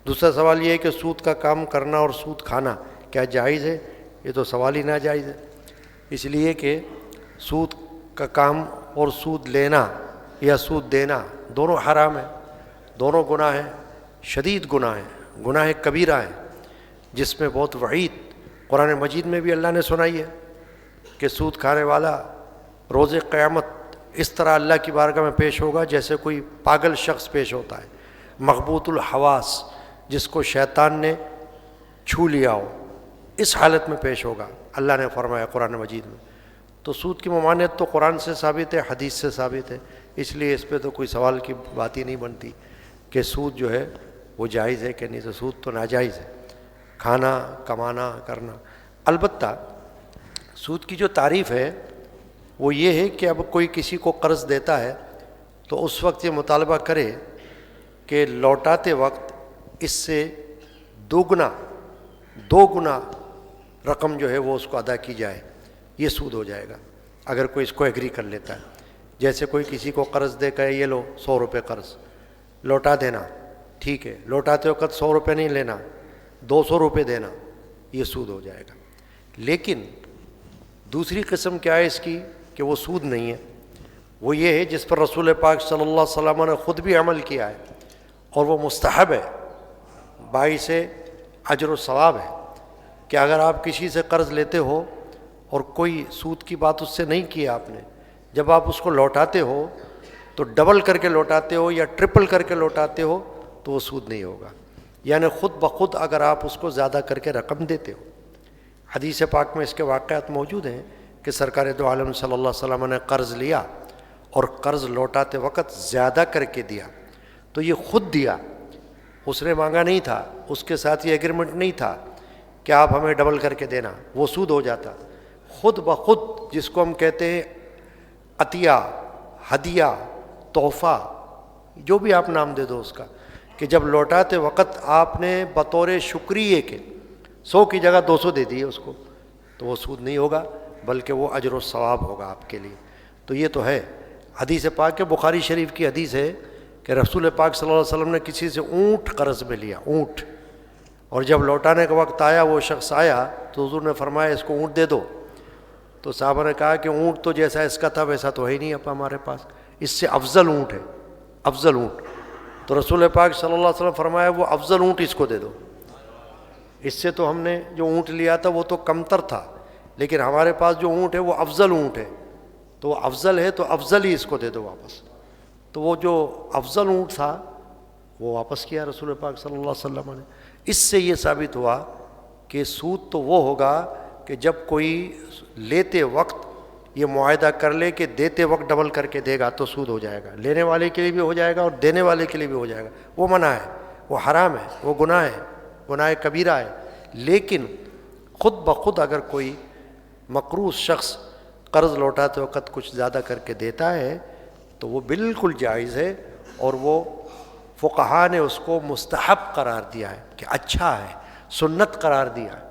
دوسرا سوال یہ ہے کہ سود کا کام کرنا اور سود کھانا کیا جائز ہے؟ یہ تو سوال ہی ناجائز ہے، اس لیے کہ سود کا کام اور سود لینا یا سود دینا دونوں حرام ہیں، دونوں گناہ ہیں، شدید گناہ ہیں، گناہ کبیرہ ہیں، جس میں بہت وعید قرآن مجید میں بھی اللہ نے سنائی ہے کہ سود کھانے والا روز قیامت اس طرح اللہ کی بارگاہ میں پیش ہوگا جیسے کوئی پاگل شخص پیش ہوتا ہے، مغبوط الحواس، جس کو شیطان نے چھو لیا ہو، اس حالت میں پیش ہوگا، اللہ نے فرمایا قرآن مجید میں۔ تو سود کی ممانعت تو قرآن سے ثابت ہے، حدیث سے ثابت ہے، اس لیے اس پہ تو کوئی سوال کی بات ہی نہیں بنتی کہ سود جو ہے وہ جائز ہے کہ نہیں، تو سود تو ناجائز ہے، کھانا کمانا کرنا۔ البتہ سود کی جو تعریف ہے وہ یہ ہے کہ اب کوئی کسی کو قرض دیتا ہے تو اس وقت یہ مطالبہ کرے کہ لوٹاتے وقت اس سے دو گنا رقم جو ہے وہ اس کو ادا کی جائے، یہ سود ہو جائے گا اگر کوئی اس کو ایگری کر لیتا ہے۔ جیسے کوئی کسی کو قرض دے کہ یہ لو 100 روپے قرض لوٹا دینا، ٹھیک ہے، لوٹاتے وقت 100 روپے نہیں لینا، 200 روپے دینا، یہ سود ہو جائے گا۔ لیکن دوسری قسم کیا ہے اس کی کہ وہ سود نہیں ہے، وہ یہ ہے جس پر رسول پاک صلی اللہ علیہ وسلم نے خود بھی عمل کیا ہے اور وہ مستحب ہے، باعث اجر و ثواب ہے، کہ اگر آپ کسی سے قرض لیتے ہو اور کوئی سود کی بات اس سے نہیں کی آپ نے، جب آپ اس کو لوٹاتے ہو تو ڈبل کر کے لوٹاتے ہو یا ٹرپل کر کے لوٹاتے ہو تو وہ سود نہیں ہوگا، یعنی خود بخود اگر آپ اس کو زیادہ کر کے رقم دیتے ہو۔ حدیث پاک میں اس کے واقعات موجود ہیں کہ سرکار دو عالم صلی اللہ علیہ وسلم نے قرض لیا اور قرض لوٹاتے وقت زیادہ کر کے دیا، تو یہ خود دیا، اس نے مانگا نہیں تھا، اس کے ساتھ یہ ایگریمنٹ نہیں تھا کہ آپ ہمیں ڈبل کر کے دینا، وہ سود ہو جاتا۔ خود بخود جس کو ہم کہتے ہیں عطیہ، ہدیہ، تحفہ، جو بھی آپ نام دے دو اس کا، کہ جب لوٹاتے وقت آپ نے بطور شکریہ کے 100 کی جگہ 200 دے دیے اس کو، تو وہ سود نہیں ہوگا بلکہ وہ اجر و ثواب ہوگا آپ کے لیے۔ تو یہ تو ہے حدیث پاک کے، بخاری شریف کی حدیث ہے کہ رسول پاک صلی اللہ علیہ وسلم نے کسی سے اونٹ قرض میں لیا، اونٹ، اور جب لوٹانے کا وقت آیا وہ شخص آیا تو حضور نے فرمایا اس کو اونٹ دے دو، تو صحابہ نے کہا کہ اونٹ تو جیسا اس کا تھا ویسا تو ہے ہی نہیں اب ہمارے پاس، اس سے افضل اونٹ ہے، افضل اونٹ۔ تو رسول پاک صلی اللہ علیہ وسلم فرمایا وہ افضل اونٹ اس کو دے دو، اس سے تو ہم نے جو اونٹ لیا تھا وہ تو کمتر تھا، لیکن ہمارے پاس جو اونٹ ہے وہ افضل اونٹ ہے، تو وہ افضل ہے تو افضل ہی اس کو دے دو واپس۔ تو وہ جو افضل اونٹ تھا وہ واپس کیا رسول پاک صلی اللہ علیہ وسلم نے۔ اس سے یہ ثابت ہوا کہ سود تو وہ ہوگا کہ جب کوئی لیتے وقت یہ معاہدہ کر لے کہ دیتے وقت ڈبل کر کے دے گا تو سود ہو جائے گا، لینے والے کے لیے بھی ہو جائے گا اور دینے والے کے لیے بھی ہو جائے گا، وہ منع ہے، وہ حرام ہے، وہ گناہ ہے، گناہ کبیرہ ہے۔ لیکن خود بخود اگر کوئی مقروض شخص قرض لوٹاتے وقت کچھ زیادہ کر کے دیتا ہے تو وہ بالکل جائز ہے، اور وہ فقہا نے اس کو مستحب قرار دیا ہے کہ اچھا ہے، سنت قرار دیا ہے۔